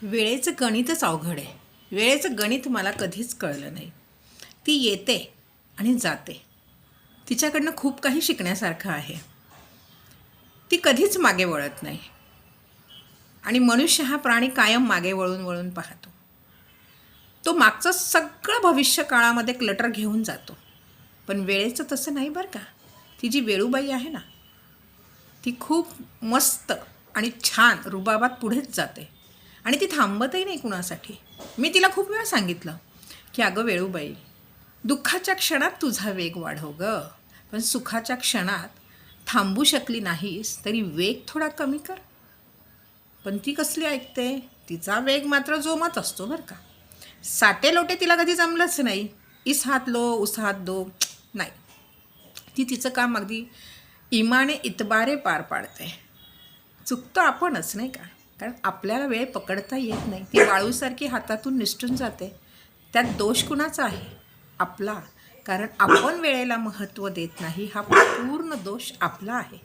वेळेचं गणितच अवघड आहे. वेळेचं गणित मला कधीच कळलं नाही. ती येते आणि जाते. तिच्याकडनं खूप काही शिकण्यासारखं आहे. ती कधीच मागे वळत नाही आणि मनुष्य हा प्राणी कायम मागे वळून वळून पाहतो. तो मागचं सगळं भविष्य काळामध्ये क्लटर घेऊन जातो. पण वेळेचं तसं नाही बरं का. ती जी वेळूबाई आहे ना, ती खूप मस्त आणि छान रुबाबात पुढेच जाते आणि ती थांबतही नाही कुणासाठी. मी तिला खूप वेळा सांगितलं की अगं वेळूबाई, दुःखाच्या क्षणात तुझा वेग वाढव गं, पण सुखाच्या क्षणात थांबू शकली नाहीस तरी वेग थोडा कमी कर. पण ती कसली ऐकते. तिचा वेग मात्र जोमात असतो बरं का. साटे लोटे तिला कधी जमलंच नाही. इस हात लो उस हात दो नाही. ती तिचं काम अगदी इमाने इतबारे पार पाडते. चुकतो आपणच नाही का. कारण आपल्याला वेळ पकडता येत नाही. ती वाळूसारखी हातातून निसटून जाते. त्यात दोष कुणाचा आहे? आपला. कारण आपण वेळेला महत्त्व देत नाही. हा पूर्ण दोष आपला आहे.